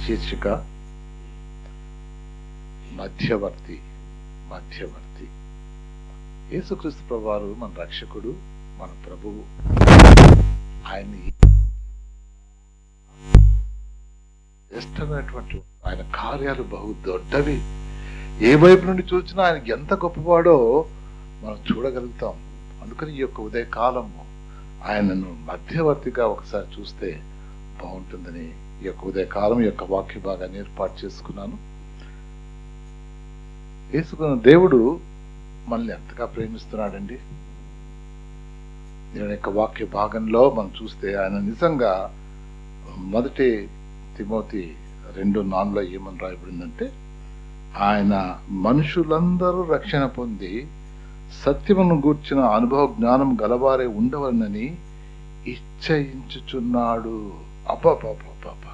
శీర్షిక మధ్యవర్తి. మధ్యవర్తి యేసుక్రీస్తు ప్రభువారు మన రక్షకుడు, మన ప్రభువు. ఆయన్ని ఇష్టమైనటువంటి ఆయన కార్యాలు బహు దొడ్డవి. ఏ వైపు నుండి చూసినా ఆయన ఎంత గొప్పవాడో మనం చూడగలుగుతాం. అందుకని ఈ యొక్క ఉదయకాలము ఆయనను మధ్యవర్తిగా ఒకసారి చూస్తే బాగుంటుందని ఈ యొక్క ఉదయకాలం యొక్క వాక్య భాగాన్ని ఏర్పాటు చేసుకున్నాను. యేసుకున్న దేవుడు మనల్ని ఎంతగా ప్రేమిస్తున్నాడండి. దేవుని యొక్క వాక్య భాగంలో మనం చూస్తే ఆయన నిజంగా మొదటి తిమోతి 2:4 ఏమని రాయబడిందంటే, ఆయన మనుషులందరూ రక్షణ పొంది సత్యమును గూర్చిన అనుభవ జ్ఞానం గలవారే ఉండవలనని ఇచ్చయించుచున్నాడు. అబ్బబ్బబ్బబ్బ,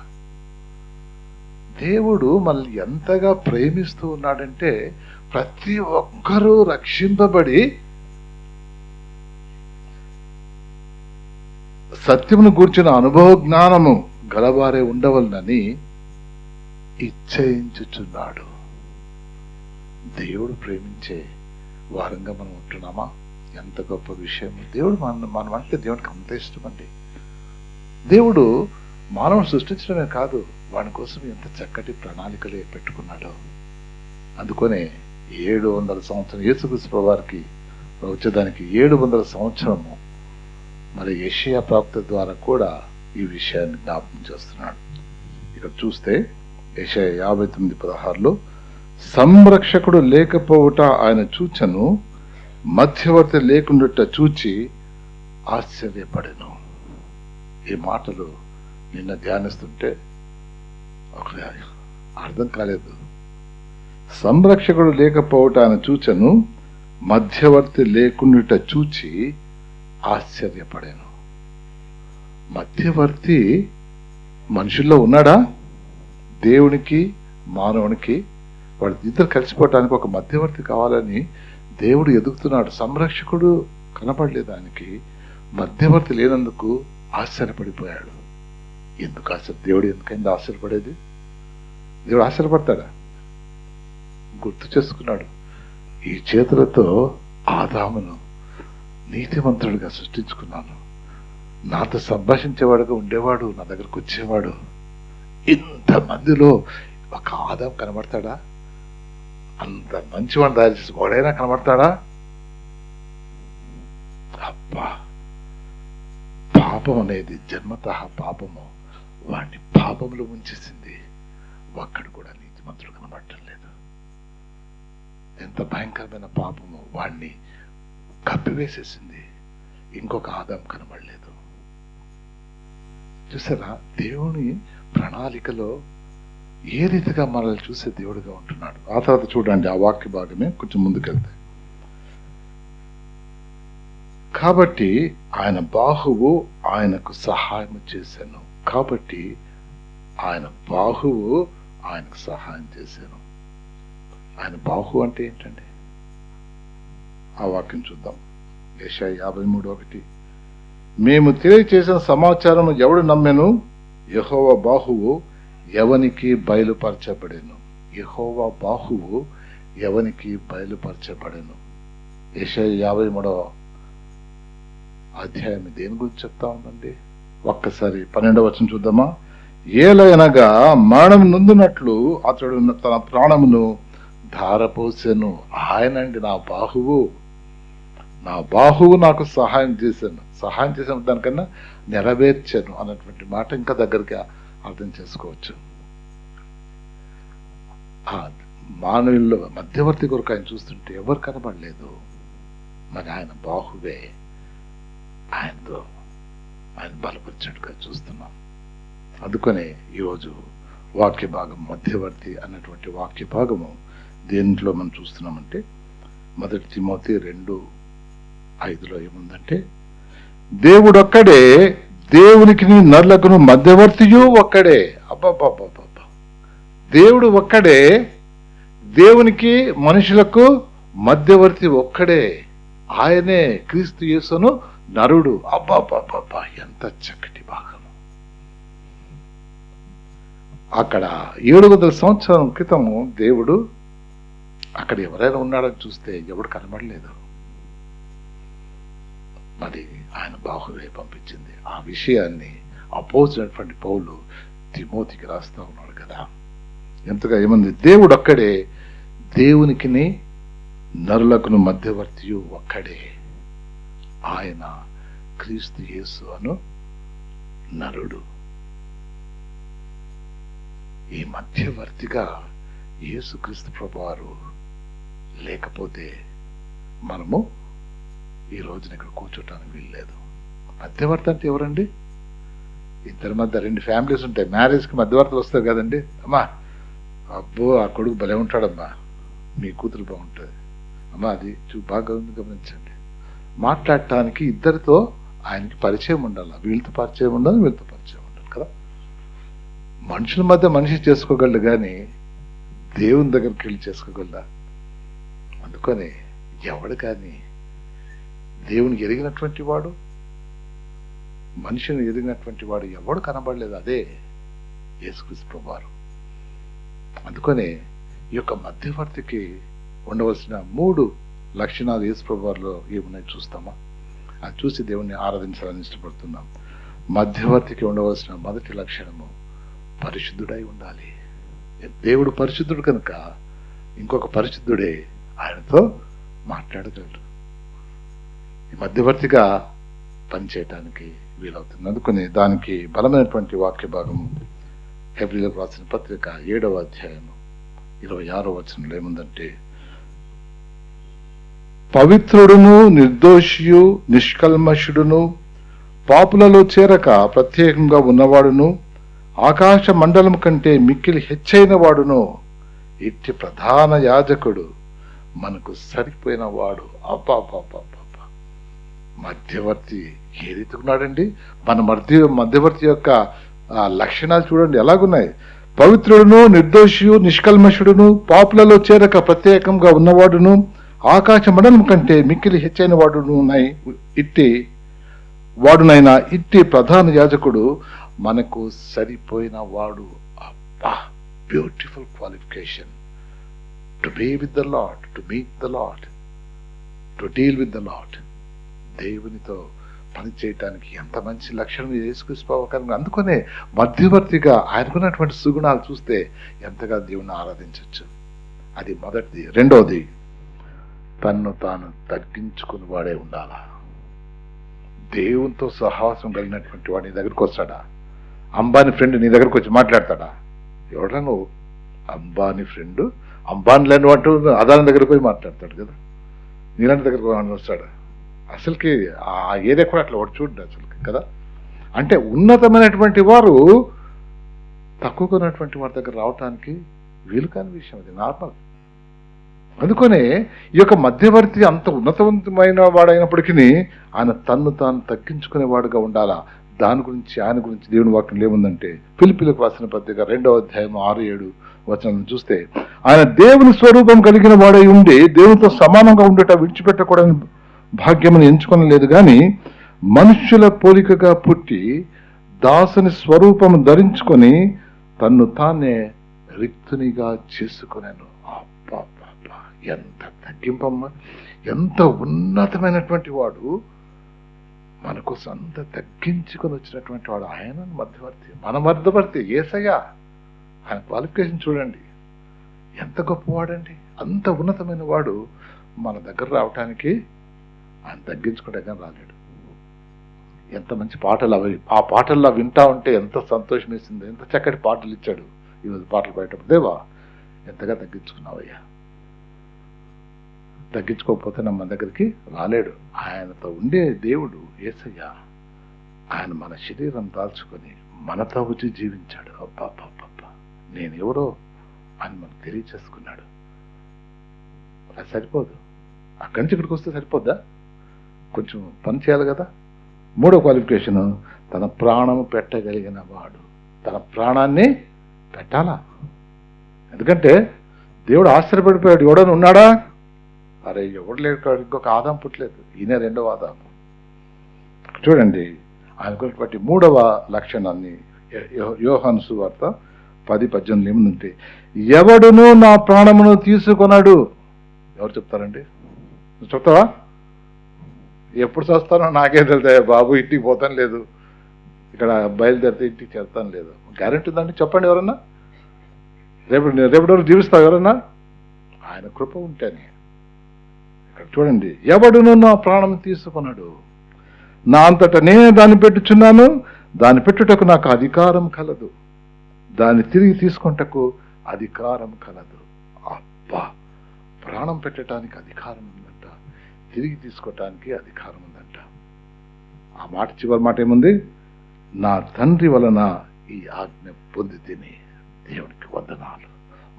దేవుడు మనల్ని ఎంతగా ప్రేమిస్తూ ఉన్నాడంటే, ప్రతి ఒక్కరూ రక్షింపబడి సత్యమును గూర్చిన అనుభవ జ్ఞానము గలవారే ఉండవలనని ఇచ్చయించుచున్నాడు. దేవుడు ప్రేమించే వారంగా మనం ఉంటున్నామా? ఎంత గొప్ప విషయం. దేవుడు మనం అంటే దేవునికి అంత ఇష్టం అండి. దేవుడు మానవుని సృష్టించడమే కాదు, వాడి కోసం ఎంత చక్కటి ప్రణాళికలే పెట్టుకున్నాడో. అందుకనే 700 సంవత్సరం యేసుక్రీస్తు ప్రభువారికి వచ్చేదానికి 700 సంవత్సరము మరి యెషయా ప్రవక్త ద్వారా కూడా ఈ విషయాన్ని జ్ఞాపకం చేస్తున్నాడు. ఇక్కడ చూస్తే యెషయా 59:16 సంరక్షకుడు లేకపోవుట ఆయన చూచెను, మధ్యవర్తి లేకుండుట చూచి ఆశ్చర్యపడెను. ఈ మాటలు నిన్న ధ్యానిస్తుంటే ఒక అర్థం కాలేదు. సంరక్షకుడు లేకపోవుట ఆయన చూచెను, మధ్యవర్తి లేకుండుట చూచి ఆశ్చర్యపడాను. మధ్యవర్తి మనుషుల్లో ఉన్నాడా? దేవునికి మానవునికి వాడి ఇద్దరు కలిసిపోవటానికి ఒక మధ్యవర్తి కావాలని దేవుడు ఎదుగుతున్నాడు. సంరక్షకుడు కనపడలేదు ఆయనకి, మధ్యవర్తి లేనందుకు ఆశ్చర్యపడిపోయాడు. ఎందుకు దేవుడు ఎందుకైంది ఆశ్చర్యపడేది? దేవుడు ఆశ్చర్యపడతాడా? గుర్తు చేసుకున్నాడు, ఈ చేతులతో ఆదామును నీతిమంతుడిగా సృష్టించుకున్నాను, నాతో సంభాషించేవాడుగా ఉండేవాడు, నా దగ్గరకు వచ్చేవాడు. ఇంతమందిలో ఒక ఆదాం కనబడతాడా? అంత మంచివాడిని తయారు చేసి వాడైనా కనబడతాడా? అబ్బా, పాపం అనేది జన్మతః పాపము వాడిని పాపంలో ముంచేసింది. ఒక్కడు కూడా నీతిమంతుడు కనబడటం లేదు. ఎంత భయంకరమైన పాపము వాడిని కప్పివేసేసింది. ఇంకొక ఆదాం కనబడలేదు. చూసారా, దేవుని ప్రణాళికలో ఏ రీతిగా మనల్ని చూసే దేవుడిగా ఉంటున్నాడు. ఆ తర్వాత చూడండి, ఆ వాక్య భాగమే కొంచెం ముందుకెళ్తే, కాబట్టి ఆయన బాహువు ఆయనకు సహాయం చేశాను. కాబట్టి ఆయన బాహువు ఆయనకు సహాయం చేశాను. ఆయన బాహువు అంటే ఏంటండి? ఆ వాక్యం చూద్దాం. యెషయా 53:1 మేము తెలియచేసిన సమాచారం ఎవడు నమ్మెను? యెహోవా బాహువు ఎవనికి బయలుపరచబడెను. యెహోవా బాహువు ఎవనికి బయలుపరచబడెను. యెషయా 53వ అధ్యాయం దేని గురించి చెప్తా ఉందండి? ఒక్కసారి 12వ వచనం చూద్దామా. ఏలయనగా మరణం నొందినట్లు అతడు తన ప్రాణమును ధారపోసెను. ఆయనండి నా బాహువు. నా బాహువు నాకు సహాయం చేశాను. సహాయం చేసిన దానికన్నా నెరవేర్చాను అన్నటువంటి మాట ఇంకా దగ్గరికి అర్థం చేసుకోవచ్చు. ఆ మానవుల్లో మధ్యవర్తి కొరకు ఆయన చూస్తుంటే ఎవరు కనబడలేదు. మరి ఆయన బాహువే ఆయనతో ఆయన బలపరిచినట్టుగా చూస్తున్నాం. అందుకనే ఈరోజు వాక్య భాగం మధ్యవర్తి అన్నటువంటి వాక్య భాగము దేంట్లో మనం చూస్తున్నామంటే, మొదటి తిమోతి 2:5 ఏముందంటే, దేవుడొక్కడే, దేవునికి నరులకును మధ్యవర్తియు ఒక్కడే. అబ్బబ్బబ్బబ్బ, దేవుడు ఒక్కడే, దేవునికి మనుషులకు మధ్యవర్తి ఒక్కడే. ఆయనే క్రీస్తు యేసును నరుడు. అబ్బబ్బబ్బ, ఎంత చక్కటి భాగము. అక్కడ 700 సంవత్సరాల క్రితము దేవుడు అక్కడ ఎవరైనా ఉన్నాడని చూస్తే ఎవడు కనబడలేదు. అది ఆయన బాహువే పంపించింది. ఆ విషయాన్ని అపోజినటువంటి పౌలు తిమోతికి రాస్తా ఉన్నాడు కదా. ఎంతగా ఏమంది, దేవుడు ఒక్కడే, దేవునికిని నరులకును మధ్యవర్తియు ఒక్కడే, ఆయన క్రీస్తు యేసు అను నరుడు. ఈ మధ్యవర్తిగా యేసు క్రీస్తు ప్రభువారు లేకపోతే మనము ఈ రోజున ఇక్కడ కూర్చోటానికి వీల్లేదు. మధ్యవర్తి అంటే ఎవరండి? ఇద్దరి మధ్య 2 ఫ్యామిలీస్ ఉంటాయి, మ్యారేజ్కి మధ్యవర్తులు వస్తారు కదండి. అమ్మా అబ్బో ఆ కొడుకు భలే ఉంటాడమ్మా, మీ కూతురు బాగుంటుంది అమ్మా, అది బాగా గమనించండి. మాట్లాడటానికి ఇద్దరితో ఆయనకి పరిచయం ఉండాలి, వీళ్ళతో పరిచయం ఉండాలి, వీళ్ళతో పరిచయం ఉండాలి కదా. మనుషుల మధ్య మనిషి చేసుకోగలడు కానీ దేవుని దగ్గరికి వెళ్ళి చేసుకోగలడా? అందుకని ఎవడు కానీ దేవునికి ఎరిగినటువంటి వాడు, మనిషిని ఎరిగినటువంటి వాడు ఎవడు కనబడలేదు, అదే యేసుక్రీస్తు ప్రభువారు. అందుకనే ఈ యొక్క మధ్యవర్తికి ఉండవలసిన 3 లక్షణాలు యేసు ప్రభువారిలో ఏమున్నాయి చూస్తామా? అది చూసి దేవుణ్ణి ఆరాధించాలని ఇష్టపడుతున్నాం. మధ్యవర్తికి ఉండవలసిన మొదటి లక్షణము పరిశుద్ధుడై ఉండాలి. దేవుడు పరిశుద్ధుడు కనుక ఇంకొక పరిశుద్ధుడే ఆయనతో మాట్లాడగలరు, ఈ మధ్యవర్తిగా పనిచేయటానికి వీలవుతుంది. అందుకని దానికి బలమైనటువంటి వాక్య భాగం హెబ్రీలకు రాసిన పత్రిక 7వ అధ్యాయము 26వ వచనంలో ఏముందంటే, పవిత్రుడును నిర్దోషియు నిష్కల్మషుడును పాపులలో చేరక ప్రత్యేకంగా ఉన్నవాడును ఆకాశ మండలం కంటే మిక్కిలి హెచ్చైన వాడును ఇట్టి ప్రధాన యాజకుడు మనకు సరిపోయిన వాడు. అబ్బాబ్బాబ్బాబ్బా, మధ్యవర్తి ఏ రీతిగా ఉన్నాడండి? మన మధ్యవర్తి యొక్క లక్షణాలు చూడండి ఎలాగున్నాయి. పవిత్రుడును నిర్దోషియు నిష్కల్మషుడును పాపులలో చేరక ప్రత్యేకంగా ఉన్నవాడును ఆకాశ మండలం కంటే మిక్కిలి హెచ్చైన వాడునైనా ఇట్టి ప్రధాన యాజకుడు మనకు సరిపోయిన వాడు. అబ్బా, beautiful qualification to be with the lord, to meet the lord, to deal with the lord. దేవునితో పని చేయటానికి ఎంత మంచి లక్షణం యేసుక్రీస్తు. అందుకనే మధ్యవర్తిగా ఆయనకున్నటువంటి సుగుణాలు చూస్తే ఎంతగా దేవుని ఆరాధించవచ్చు. అది మొదటిది. రెండవది, తన్ను తాను తగ్గించుకుని వాడే ఉండాలా. దేవునితో సహవాసం కలిగినటువంటి వాడు నీ దగ్గరికి వస్తాడా? అంబానీ ఫ్రెండ్ నీ దగ్గరకు వచ్చి మాట్లాడతాడా? ఎవడా నువ్వు? అంబానీ ఫ్రెండ్, అంబానీ లేని వాడు అదాని దగ్గరకు పోయి మాట్లాడతాడు కదా, నీలాంటి దగ్గరకు వస్తాడా? అసలుకి ఆ ఏరియా కూడా అట్లా వాడు చూడండి అసలుకి కదా. అంటే ఉన్నతమైనటువంటి వారు తక్కువగా ఉన్నటువంటి వారి దగ్గర రావటానికి వీలు కాని విషయం, అది నార్మల్. అందుకనే ఈ యొక్క మధ్యవర్తి అంత ఉన్నతమైన వాడైనప్పటికీ ఆయన తన్ను తాను తగ్గించుకునేవాడుగా ఉండాలా. దాని గురించి ఆయన గురించి దేవుని వాక్యం ఏముందంటే, ఫిలిప్పీలకు రాసిన పత్రిక 2వ అధ్యాయం 6-7 వచనం చూస్తే, ఆయన దేవుని స్వరూపం కలిగిన వాడై ఉండి దేవునితో సమానంగా ఉండేట విడిచిపెట్టకూడని భాగ్యమును ఎంచుకొనలేదు కానీ మనుష్యుల పోలికగా పుట్టి దాసుని స్వరూపము ధరించుకొని తన్ను తానే రిక్తునిగా చేసుకున్నాను. ఎంత తగ్గింపమ్మ, ఎంత ఉన్నతమైనటువంటి వాడు మన కోసం అంత తగ్గించుకొని వచ్చినటువంటి వాడు. ఆయన మధ్యవర్తి, మన మధ్యవర్తి యేసయ్య. ఆయన క్వాలిఫికేషన్ చూడండి ఎంత గొప్పవాడండి. అంత ఉన్నతమైన వాడు మన దగ్గర రావటానికి ఆయన తగ్గించుకుంటే కానీ రాలేడు. ఎంత మంచి పాటలు అవి, ఆ పాటల్లో వింటా ఉంటే ఎంత సంతోషం వేసింది. ఎంత చక్కటి పాటలు ఇచ్చాడు ఈరోజు పాటలు పాడేటప్పుడు. దేవా ఎంతగా తగ్గించుకున్నావయ్యా. తగ్గించుకోకపోతే మన దగ్గరికి రాలేడు. ఆయనతో ఉండే దేవుడు యేసయ్య, ఆయన మన శరీరం దాల్చుకొని మనతో వచ్చి జీవించాడు. అబ్బా, నేను ఎవరో అని మనకు తెలియచేసుకున్నాడు. అది సరిపోదు, అక్కడి నుంచి ఇక్కడికి వస్తే సరిపోద్దా? కొంచెం పని చేయాలి కదా. 3వ క్వాలిఫికేషన్, తన ప్రాణము పెట్టగలిగిన వాడు. తన ప్రాణాన్ని పెట్టాలా. ఎందుకంటే దేవుడు ఆశ్చర్యపడిపోయాడు, ఎవడని ఉన్నాడా? అరే ఎవడు లేడు, ఇంకొక ఆదాం పుట్టలేదు, ఈయన 2వ ఆదాము. చూడండి ఆయనకు 3వ లక్షణాన్ని యోహాను సువార్త 10:18 ఉంటే, ఎవడును నా ప్రాణమును తీసుకొనడు. ఎవరు చెప్తారండి? నువ్వు చెప్తావా? ఎప్పుడు చేస్తానో నాకే తెలుతాయా బాబు, ఇంటికి పోతాను లేదు, ఇక్కడ బయలుదేరితే ఇంటికి చేస్తాను లేదు. గ్యారెంటీ ఉందండి? చెప్పండి ఎవరన్నా. రేపటి వరకు జీవిస్తావు ఎవరన్నా? ఆయన కృప ఉంటేనే. ఇక్కడ చూడండి, ఎవడును నా ప్రాణం తీసుకున్నాడు, నా అంతటా నేనే దాన్ని పెట్టుచున్నాను, దాన్ని పెట్టుటకు నాకు అధికారం కలదు, దాన్ని తిరిగి తీసుకుంటకు అధికారం కలదు. అబ్బా, ప్రాణం పెట్టడానికి అధికారం ఉందంట, తిరిగి తీసుకోవటానికి అధికారం ఉందంట. ఆ మాట చివరి మాట ఏముంది? నా తండ్రి వలన ఈ ఆజ్ఞ పొంది తిని. దేవునికి వందనాలు.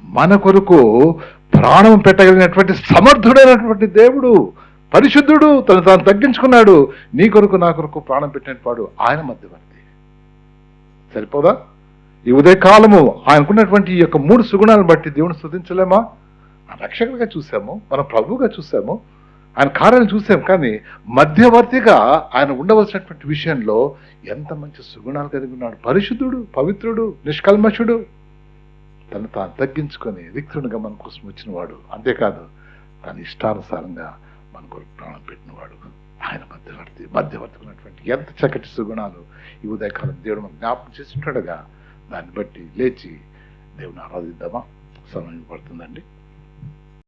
మన కొరకు ప్రాణం పెట్టగలిగినటువంటి సమర్థుడైనటువంటి దేవుడు, పరిశుద్ధుడు, తను తాను తగ్గించుకున్నాడు. నీ కొరకు నా కొరకు ప్రాణం పెట్టినవాడు ఆయన మధ్యవర్తి. సరిపోదా? ఈ ఉదయకాలము ఆయనకున్నటువంటి ఈ యొక్క 3 సుగుణాలను బట్టి దేవుని స్తుతించలేమా? రక్షకుడిగా చూసాము, మనం ప్రభువుగా చూసాము, ఆయన కార్యాలను చూసాం. కానీ మధ్యవర్తిగా ఆయన ఉండవలసినటువంటి విషయంలో ఎంత మంచి సుగుణాలు కలిగి ఉన్నాడు. పరిశుద్ధుడు, పవిత్రుడు, నిష్కల్మషుడు, తను తాను తగ్గించుకొని రిక్తునిగా మన కోసం వచ్చినవాడు. అంతేకాదు, తన ఇష్టానుసారంగా మన కొరకు ప్రాణం పెట్టినవాడు. ఆయన మధ్యవర్తి ఉన్నటువంటి ఎంత చక్కటి సుగుణాలు ఈ ఉదయకాలం దేవుడు మనం జ్ఞాపకం చేస్తుండగా దాన్ని బట్టి లేచి దేవుని ఆరాధిద్దామా? సమయం పడుతుందండి.